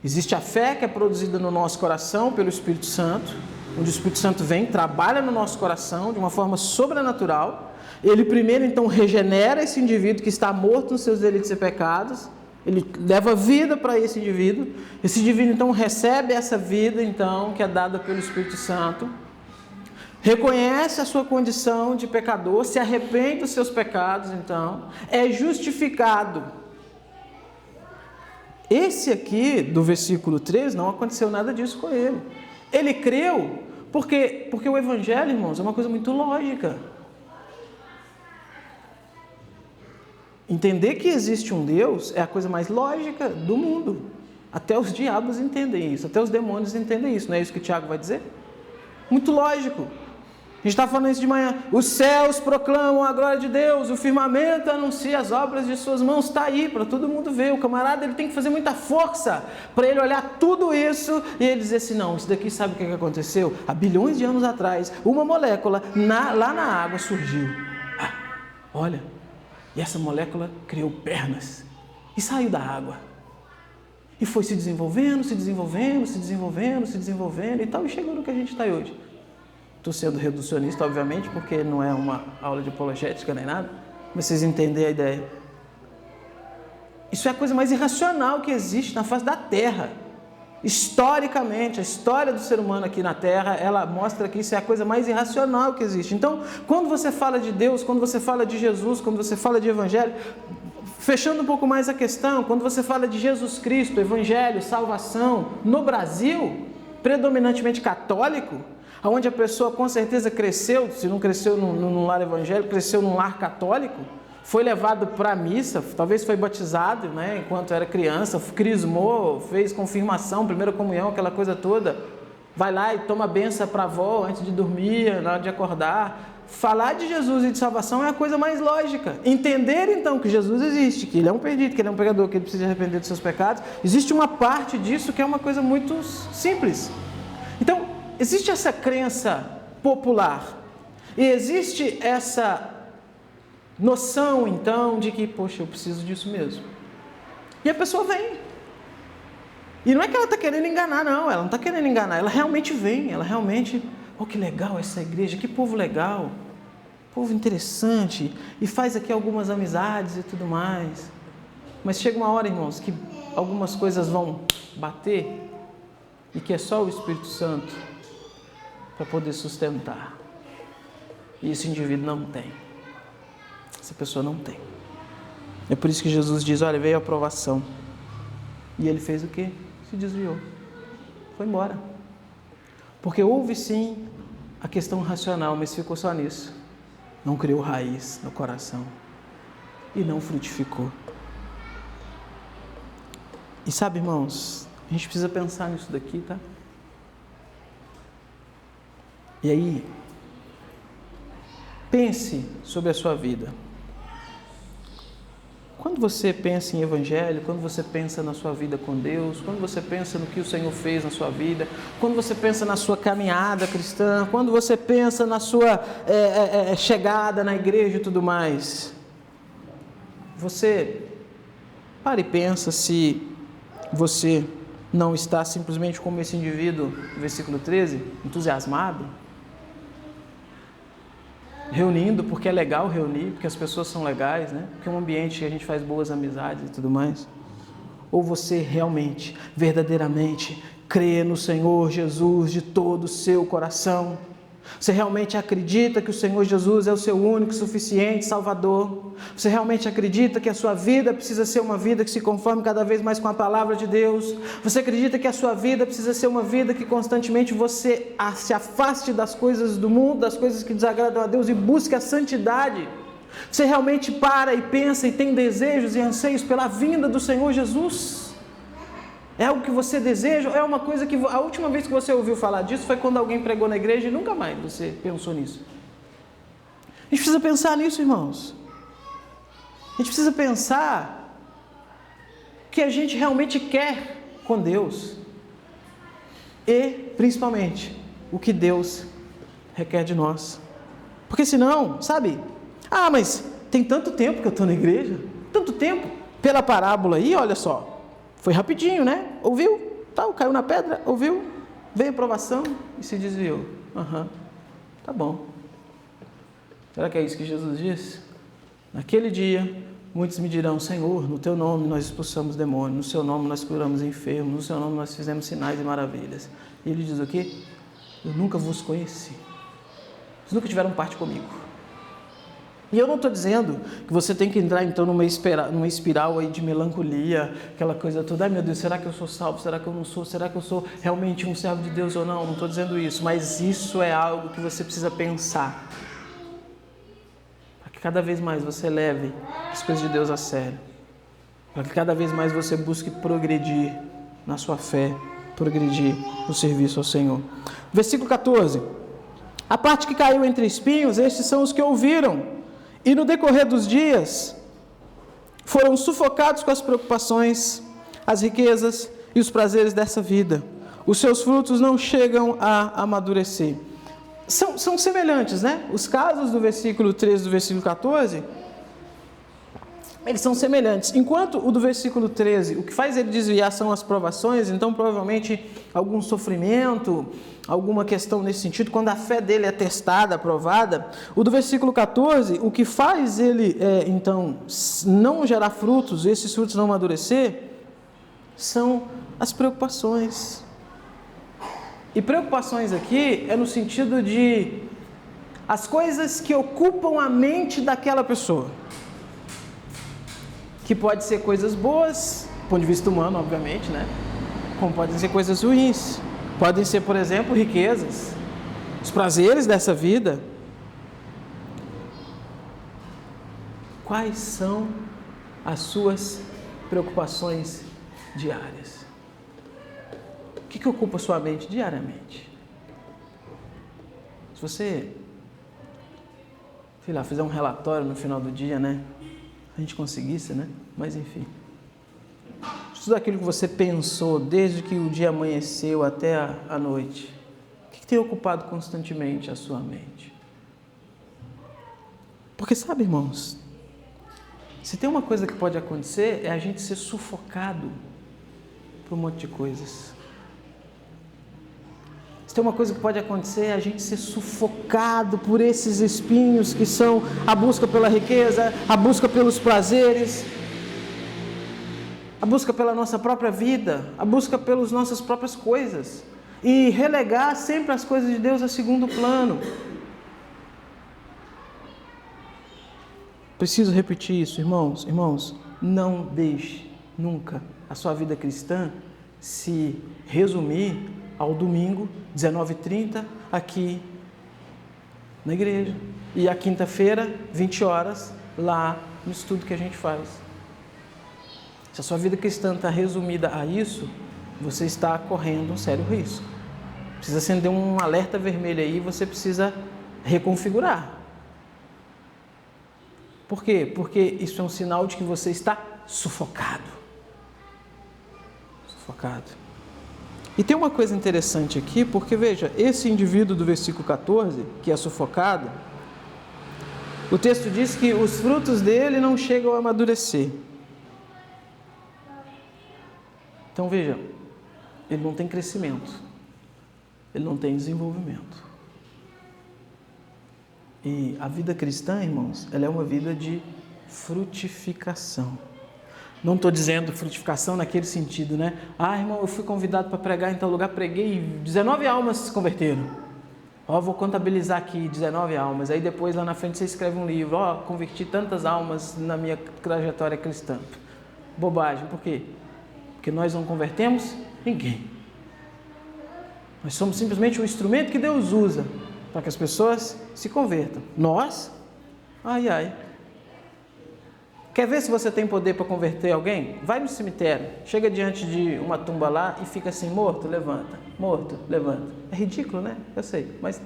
Existe a fé que é produzida no nosso coração pelo Espírito Santo, onde o Espírito Santo vem, trabalha no nosso coração de uma forma sobrenatural. Ele primeiro então regenera esse indivíduo que está morto nos seus delitos e pecados. Ele leva vida para esse indivíduo então recebe essa vida então que é dada pelo Espírito Santo, reconhece a sua condição de pecador, se arrepende dos seus pecados, então é justificado. Esse aqui do versículo 3 não aconteceu nada disso com ele. Ele creu porque o Evangelho, irmãos, é uma coisa muito lógica. Entender que existe um Deus é a coisa mais lógica do mundo. Até os diabos entendem isso, até os demônios entendem isso. Não é isso que o Tiago vai dizer? Muito lógico. A gente está falando isso de manhã. Os céus proclamam a glória de Deus, o firmamento anuncia as obras de suas mãos. Está aí para todo mundo ver. O camarada ele tem que fazer muita força para ele olhar tudo isso e ele dizer assim, não, isso daqui sabe o que aconteceu? Há bilhões de anos atrás, uma molécula lá na água surgiu. Olha... E essa molécula criou pernas e saiu da água. E foi se desenvolvendo e tal, e chegou no que a gente está hoje. Estou sendo reducionista, obviamente, porque não é uma aula de apologética nem nada, mas vocês entendem a ideia. Isso é a coisa mais irracional que existe na face da Terra. Historicamente, a história do ser humano aqui na Terra, ela mostra que isso é a coisa mais irracional que existe. Então, quando você fala de Deus, quando você fala de Jesus, quando você fala de Evangelho, fechando um pouco mais a questão, quando você fala de Jesus Cristo, Evangelho, salvação, no Brasil, predominantemente católico, onde a pessoa com certeza cresceu, se não cresceu num lar evangélico, cresceu num lar católico, foi levado para a missa, talvez foi batizado, né, enquanto era criança, crismou, fez confirmação, primeira comunhão, aquela coisa toda. Vai lá e toma a benção para a avó antes de dormir, na hora de acordar. Falar de Jesus e de salvação é a coisa mais lógica. Entender então que Jesus existe, que ele é um perdido, que ele é um pecador, que ele precisa arrepender dos seus pecados. Existe uma parte disso que é uma coisa muito simples. Então, existe essa crença popular e existe essa noção, então, de que, poxa, eu preciso disso mesmo. E a pessoa vem. E não é que ela está querendo enganar, não. Ela não está querendo enganar. Ela realmente vem. Ela realmente... Oh, que legal essa igreja. Que povo legal. Povo interessante. E faz aqui algumas amizades e tudo mais. Mas chega uma hora, irmãos, que algumas coisas vão bater e que é só o Espírito Santo para poder sustentar. E esse indivíduo não tem. Essa pessoa não tem. É por isso que Jesus diz, olha, veio a provação. E ele fez o quê? Se desviou. Foi embora. Porque houve sim a questão racional, mas ficou só nisso. Não criou raiz no coração. E não frutificou. E sabe, irmãos, a gente precisa pensar nisso daqui, tá? E aí, pense sobre a sua vida. Quando você pensa em Evangelho, quando você pensa na sua vida com Deus, quando você pensa no que o Senhor fez na sua vida, quando você pensa na sua caminhada cristã, quando você pensa na sua chegada na igreja e tudo mais, você para e pensa se você não está simplesmente como esse indivíduo, versículo 13, entusiasmado, reunindo porque é legal reunir, porque as pessoas são legais, né? Porque é um ambiente que a gente faz boas amizades e tudo mais. Ou você realmente, verdadeiramente crê no Senhor Jesus de todo o seu coração? Você realmente acredita que o Senhor Jesus é o seu único, suficiente Salvador? Você realmente acredita que a sua vida precisa ser uma vida que se conforme cada vez mais com a palavra de Deus? Você acredita que a sua vida precisa ser uma vida que constantemente você se afaste das coisas do mundo, das coisas que desagradam a Deus e busque a santidade? Você realmente para e pensa e tem desejos e anseios pela vinda do Senhor Jesus? É algo que você deseja? É uma coisa que a última vez que você ouviu falar disso foi quando alguém pregou na igreja e nunca mais você pensou nisso? A gente precisa pensar nisso, irmãos. A gente precisa pensar que a gente realmente quer com Deus e, principalmente, o que Deus requer de nós. Porque senão, sabe, mas tem tanto tempo que eu estou na igreja, tanto tempo, pela parábola aí, olha só, foi rapidinho, né? Ouviu? Caiu na pedra, ouviu? Veio a provação e se desviou. Tá bom. Será que é isso que Jesus disse? Naquele dia, muitos me dirão: Senhor, no teu nome nós expulsamos demônios, no seu nome nós curamos enfermos, no seu nome nós fizemos sinais e maravilhas. E ele diz o quê? Eu nunca vos conheci. Vocês nunca tiveram parte comigo. E eu não estou dizendo que você tem que entrar então numa espiral aí de melancolia, aquela coisa toda: ai meu Deus, será que eu sou salvo? Será que eu não sou? Será que eu sou realmente um servo de Deus ou não? Não estou dizendo isso, mas isso é algo que você precisa pensar, para que cada vez mais você leve as coisas de Deus a sério, para que cada vez mais você busque progredir na sua fé, progredir no serviço ao Senhor. Versículo 14: a parte que caiu entre espinhos, estes são os que ouviram, e no decorrer dos dias foram sufocados com as preocupações, as riquezas e os prazeres dessa vida. Os seus frutos não chegam a amadurecer. São semelhantes, né? Os casos do versículo 13 e do versículo 14, eles são semelhantes. Enquanto o do versículo 13, o que faz ele desviar são as provações, então provavelmente algum sofrimento, alguma questão nesse sentido, quando a fé dele é testada, aprovada. O do versículo 14, o que faz ele, então, não gerar frutos, esses frutos não amadurecer, são as preocupações. E preocupações aqui é no sentido de as coisas que ocupam a mente daquela pessoa, que pode ser coisas boas, do ponto de vista humano, obviamente, né? Como podem ser coisas ruins. Podem ser, por exemplo, riquezas, os prazeres dessa vida. Quais são as suas preocupações diárias? O que ocupa a sua mente diariamente? Se você, fizer um relatório no final do dia, né? A gente conseguisse, né? Mas enfim. Tudo aquilo que você pensou desde que o dia amanheceu até a noite, o que tem ocupado constantemente a sua mente? Porque sabe, irmãos, se tem uma coisa que pode acontecer, é a gente ser sufocado por um monte de coisas. Se tem uma coisa que pode acontecer, é a gente ser sufocado por esses espinhos que são a busca pela riqueza, a busca pelos prazeres, a busca pela nossa própria vida, a busca pelas nossas próprias coisas, e relegar sempre as coisas de Deus a segundo plano. Preciso repetir isso, irmãos. Irmãos, não deixe nunca a sua vida cristã se resumir ao domingo, 19h30, aqui na igreja, e a quinta-feira, 20 horas, lá no estudo que a gente faz. Se a sua vida cristã está resumida a isso, você está correndo um sério risco. Precisa acender um alerta vermelho aí, você precisa reconfigurar. Por quê? Porque isso é um sinal de que você está sufocado. Sufocado. E tem uma coisa interessante aqui, porque veja, esse indivíduo do versículo 14, que é sufocado, o texto diz que os frutos dele não chegam a amadurecer. Então veja, ele não tem crescimento, ele não tem desenvolvimento. E a vida cristã, irmãos, ela é uma vida de frutificação. Não estou dizendo frutificação naquele sentido, né? Irmão, eu fui convidado para pregar em tal lugar, preguei e 19 almas se converteram. Vou contabilizar aqui 19 almas. Aí depois lá na frente você escreve um livro. Converti tantas almas na minha trajetória cristã. Bobagem, por quê? Porque nós não convertemos ninguém. Nós somos simplesmente um instrumento que Deus usa para que as pessoas se convertam. Nós? Quer ver se você tem poder para converter alguém? Vai no cemitério, chega diante de uma tumba lá e fica assim: morto, levanta, morto, levanta. É ridículo, né? Eu sei, mas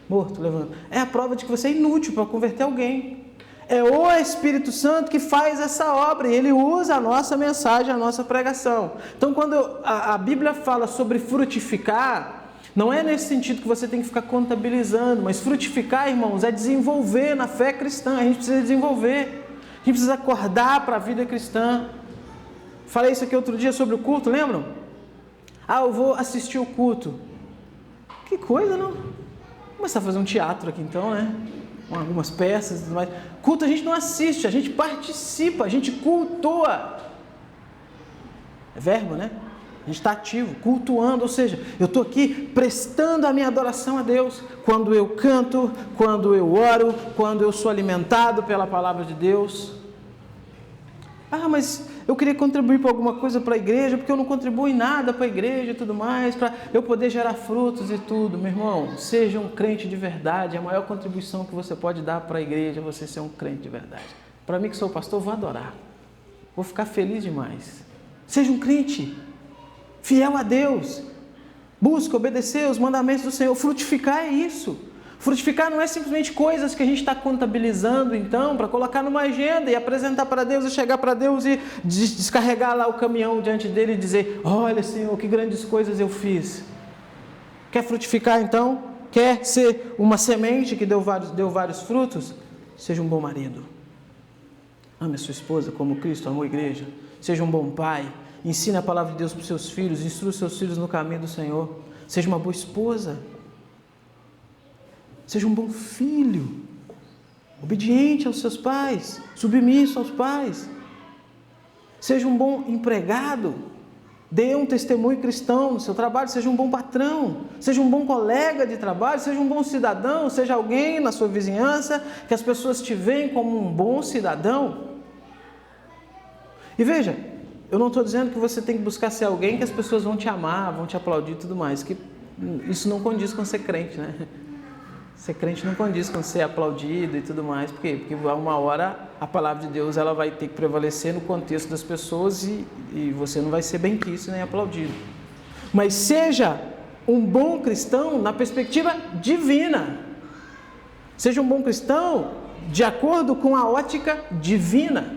morto, levanta. É a prova de que você é inútil para converter alguém. É o Espírito Santo que faz essa obra e ele usa a nossa mensagem, a nossa pregação. Então, quando a Bíblia fala sobre frutificar, não é nesse sentido que você tem que ficar contabilizando, mas frutificar, irmãos, é desenvolver na fé cristã. A gente precisa desenvolver, a gente precisa acordar para a vida cristã. Falei isso aqui outro dia sobre o culto, lembram? Eu vou assistir o culto. Que coisa, não? Vou começar a fazer um teatro aqui então, né? Algumas peças e tudo mais. Culto a gente não assiste, a gente participa, a gente cultua. É verbo, né? A gente está ativo, cultuando, ou seja, eu estou aqui prestando a minha adoração a Deus. Quando eu canto, quando eu oro, quando eu sou alimentado pela palavra de Deus. Mas eu queria contribuir para alguma coisa para a igreja, porque eu não contribuo em nada para a igreja e tudo mais, para eu poder gerar frutos e tudo. Meu irmão, seja um crente de verdade. A maior contribuição que você pode dar para a igreja é você ser um crente de verdade. Para mim que sou pastor, vou adorar. Vou ficar feliz demais. Seja um crente fiel a Deus. Busca obedecer os mandamentos do Senhor. Frutificar é isso. Frutificar não é simplesmente coisas que a gente está contabilizando, então, para colocar numa agenda e apresentar para Deus e chegar para Deus e descarregar lá o caminhão diante dele e dizer: olha, Senhor, que grandes coisas eu fiz. Quer frutificar, então? Quer ser uma semente que deu vários frutos? Seja um bom marido. Ame a sua esposa como Cristo amou a igreja. Seja um bom pai. Ensine a palavra de Deus para os seus filhos. Instrua os seus filhos no caminho do Senhor. Seja uma boa esposa. Seja um bom filho, obediente aos seus pais, submisso aos pais. Seja um bom empregado, dê um testemunho cristão no seu trabalho, seja um bom patrão, seja um bom colega de trabalho, seja um bom cidadão, seja alguém na sua vizinhança que as pessoas te veem como um bom cidadão. E veja, eu não estou dizendo que você tem que buscar ser alguém que as pessoas vão te amar, vão te aplaudir e tudo mais, que isso não condiz com ser crente, né? Ser crente não condiz com ser aplaudido e tudo mais. Por quê? Porque uma hora a palavra de Deus ela vai ter que prevalecer no contexto das pessoas e você não vai ser benquisto nem aplaudido. Mas seja um bom cristão na perspectiva divina. Seja um bom cristão de acordo com a ótica divina.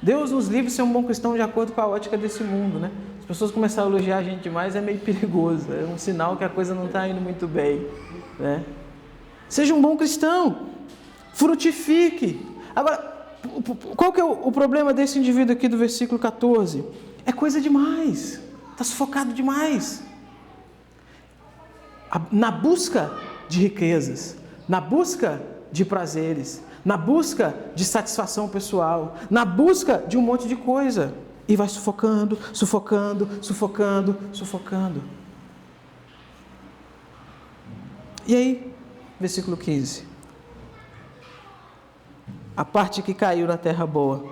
Deus nos livre de ser um bom cristão de acordo com a ótica desse mundo, né? As pessoas começarem a elogiar a gente demais é meio perigoso. É um sinal que a coisa não está indo muito bem, né? Seja um bom cristão, frutifique. Agora, qual que é o problema desse indivíduo aqui do versículo 14? É coisa demais, está sufocado demais. Na busca de riquezas, na busca de prazeres, na busca de satisfação pessoal, na busca de um monte de coisa. E vai sufocando, sufocando, sufocando, sufocando. E aí? Versículo 15. A parte que caiu na terra boa.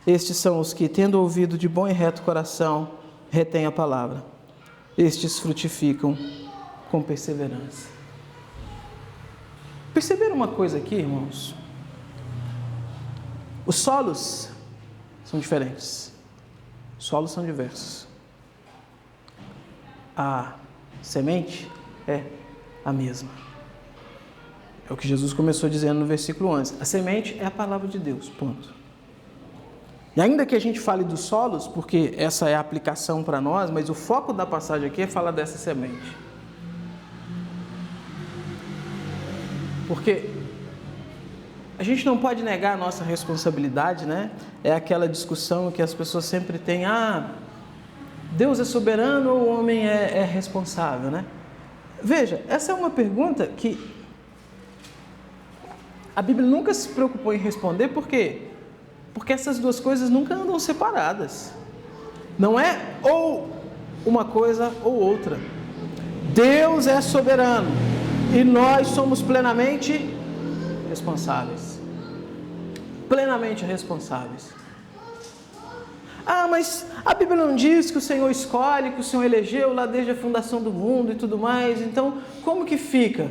Estes são os que, tendo ouvido de bom e reto coração, retêm a palavra. Estes frutificam com perseverança. Perceberam uma coisa aqui, irmãos? Os solos são diferentes. Os solos são diversos. A semente é a mesma. É o que Jesus começou dizendo no versículo antes. A semente é a palavra de Deus, ponto. E ainda que a gente fale dos solos, porque essa é a aplicação para nós, mas o foco da passagem aqui é falar dessa semente. Porque a gente não pode negar a nossa responsabilidade, né? É aquela discussão que as pessoas sempre têm, Deus é soberano ou o homem é responsável, né? Veja, essa é uma pergunta que a Bíblia nunca se preocupou em responder, por quê? Porque essas duas coisas nunca andam separadas. Não é ou uma coisa ou outra. Deus é soberano e nós somos plenamente responsáveis. Plenamente responsáveis. Mas a Bíblia não diz que o Senhor escolhe, que o Senhor elegeu lá desde a fundação do mundo e tudo mais. Então, como que fica?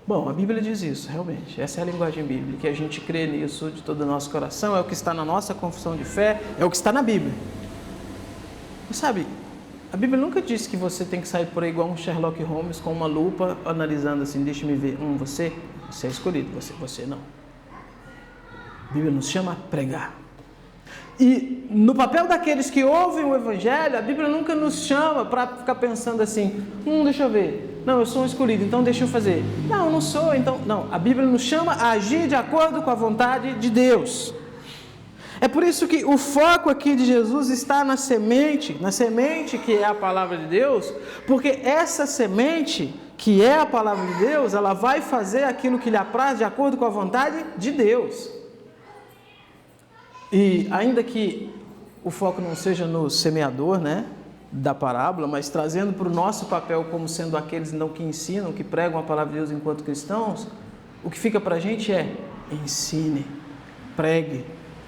Bom, a Bíblia diz isso, realmente. Essa é a linguagem bíblica, que a gente crê nisso de todo o nosso coração, é o que está na nossa confissão de fé, é o que está na Bíblia. Mas sabe, a Bíblia nunca disse que você tem que sair por aí igual um Sherlock Holmes com uma lupa, analisando assim, deixa-me ver, você é escolhido, você não. Bíblia nos chama a pregar. E no papel daqueles que ouvem o Evangelho, a Bíblia nunca nos chama para ficar pensando assim, deixa eu ver, não, eu sou um escolhido, então deixa eu fazer. Não, eu não sou, então... Não, a Bíblia nos chama a agir de acordo com a vontade de Deus. É por isso que o foco aqui de Jesus está na semente que é a palavra de Deus, porque essa semente, que é a palavra de Deus, ela vai fazer aquilo que lhe apraz de acordo com a vontade de Deus. E ainda que o foco não seja no semeador, né, da parábola, mas trazendo para o nosso papel como sendo aqueles então que ensinam, que pregam a palavra de Deus enquanto cristãos, o que fica para a gente é: ensine, pregue,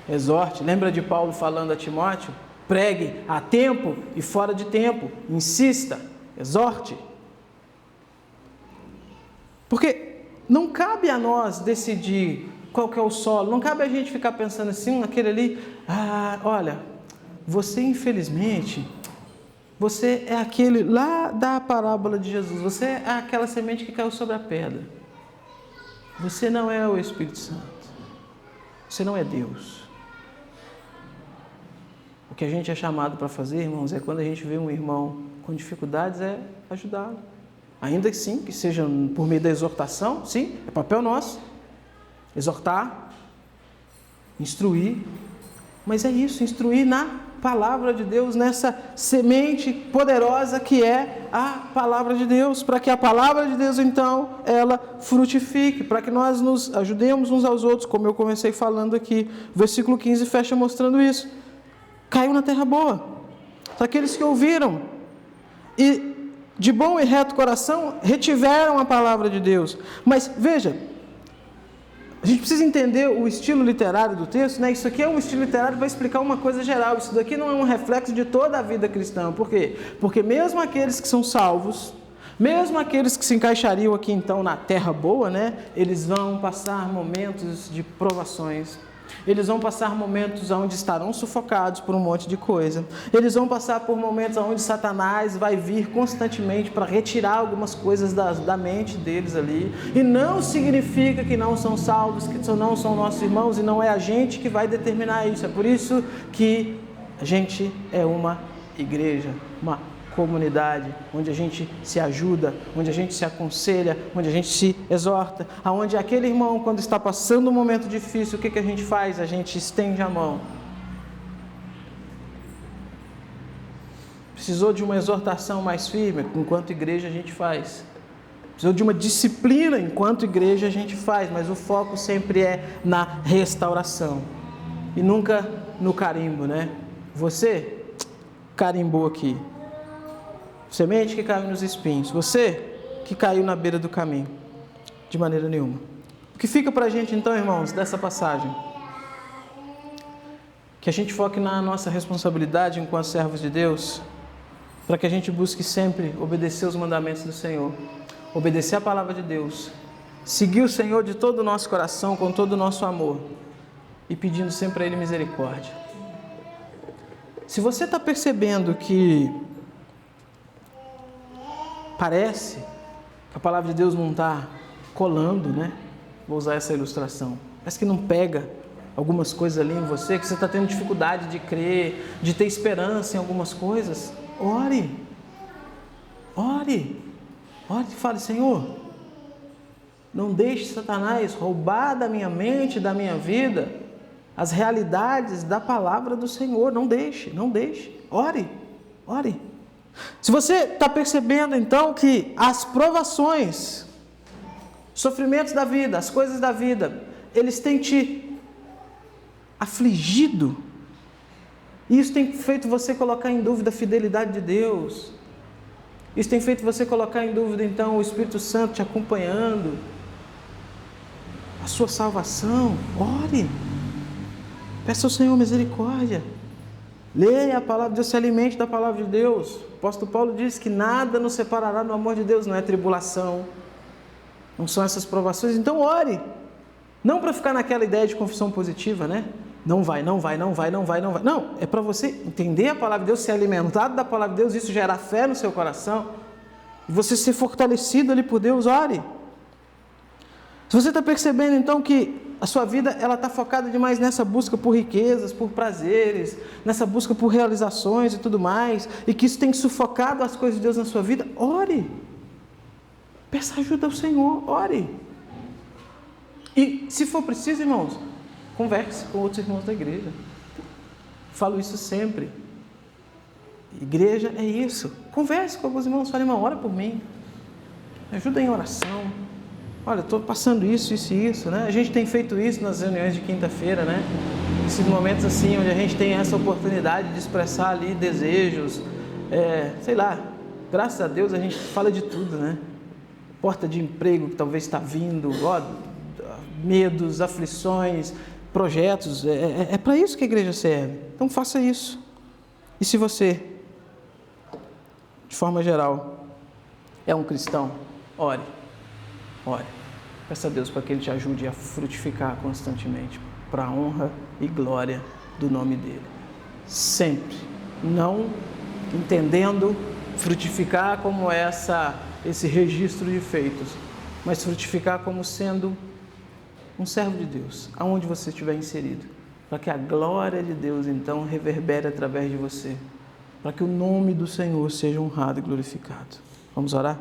exorte. Lembra de Paulo falando a Timóteo? Pregue a tempo e fora de tempo, insista, exorte. Porque não cabe a nós decidir qual que é o solo, não cabe a gente ficar pensando assim, aquele ali, olha, você infelizmente, você é aquele lá da parábola de Jesus, você é aquela semente que caiu sobre a pedra, você não é o Espírito Santo, você não é Deus. O que a gente é chamado para fazer, irmãos, é quando a gente vê um irmão com dificuldades, é ajudá-lo, ainda que sim, que seja por meio da exortação, sim, é papel nosso. Exortar, instruir, mas é isso, instruir na palavra de Deus, nessa semente poderosa que é a palavra de Deus, para que a palavra de Deus então, ela frutifique, para que nós nos ajudemos uns aos outros, como eu comecei falando aqui. O versículo 15 fecha mostrando isso. Caiu na terra boa, aqueles que ouviram e de bom e reto coração retiveram a palavra de Deus. Mas veja, a gente precisa entender o estilo literário do texto, né? Isso aqui é um estilo literário para explicar uma coisa geral. Isso daqui não é um reflexo de toda a vida cristã. Por quê? Porque mesmo aqueles que são salvos, mesmo aqueles que se encaixariam aqui então na terra boa, né? Eles vão passar momentos de provações. Eles vão passar momentos onde estarão sufocados por um monte de coisa. Eles vão passar por momentos onde Satanás vai vir constantemente para retirar algumas coisas da mente deles ali. E não significa que não são salvos, que não são nossos irmãos, e não é a gente que vai determinar isso. É por isso que a gente é uma igreja, uma comunidade, onde a gente se ajuda, onde a gente se aconselha, onde a gente se exorta, aonde aquele irmão, quando está passando um momento difícil, o que a gente faz? A gente estende a mão. Precisou de uma exortação mais firme, enquanto igreja a gente faz. Precisou de uma disciplina, enquanto igreja a gente faz, mas o foco sempre é na restauração e nunca no carimbo, né? Você carimbou aqui. Semente que caiu nos espinhos. Você que caiu na beira do caminho. De maneira nenhuma. O que fica para a gente então, irmãos, dessa passagem? Que a gente foque na nossa responsabilidade enquanto servos de Deus, para que a gente busque sempre obedecer os mandamentos do Senhor, obedecer a palavra de Deus, seguir o Senhor de todo o nosso coração, com todo o nosso amor, e pedindo sempre a Ele misericórdia. Se você está percebendo que parece que a palavra de Deus não está colando, né? Vou usar essa ilustração. Parece que não pega algumas coisas ali em você, que você está tendo dificuldade de crer, de ter esperança em algumas coisas. Ore e fale: Senhor, não deixe Satanás roubar da minha mente, da minha vida, as realidades da palavra do Senhor. Não deixe. Ore. Se você está percebendo então que as provações, sofrimentos da vida, as coisas da vida, eles têm te afligido, e isso tem feito você colocar em dúvida a fidelidade de Deus, isso tem feito você colocar em dúvida então o Espírito Santo te acompanhando, a sua salvação, ore, peça ao Senhor misericórdia, leia a palavra de Deus, se alimente da palavra de Deus. O apóstolo Paulo diz que nada nos separará do amor de Deus, não é tribulação, não são essas provações. Então ore, não para ficar naquela ideia de confissão positiva, né? Não vai. Não, é para você entender a palavra de Deus, ser alimentado da palavra de Deus, isso gerar fé no seu coração, e você ser fortalecido ali por Deus. Ore. Se você está percebendo então que a sua vida ela está focada demais nessa busca por riquezas, por prazeres, nessa busca por realizações e tudo mais, e que isso tem sufocado as coisas de Deus na sua vida, ore. Peça ajuda ao Senhor, ore. E se for preciso, irmãos, converse com outros irmãos da igreja. Falo isso sempre. Igreja é isso. Converse com alguns irmãos, fale, irmão, ora por mim. Me ajuda em oração. Olha, estou passando isso e isso, né? A gente tem feito isso nas reuniões de quinta-feira, né? Esses momentos assim, onde a gente tem essa oportunidade de expressar ali desejos, sei lá, graças a Deus a gente fala de tudo, né? Porta de emprego que talvez está vindo, medos, aflições, projetos, é para isso que a igreja serve. Então faça isso. E se você, de forma geral, é um cristão, ore. Ore. Peça a Deus para que Ele te ajude a frutificar constantemente para a honra e glória do nome dEle. Sempre. Não entendendo frutificar como esse registro de feitos, mas frutificar como sendo um servo de Deus, aonde você estiver inserido, para que a glória de Deus, então, reverbere através de você, para que o nome do Senhor seja honrado e glorificado. Vamos orar?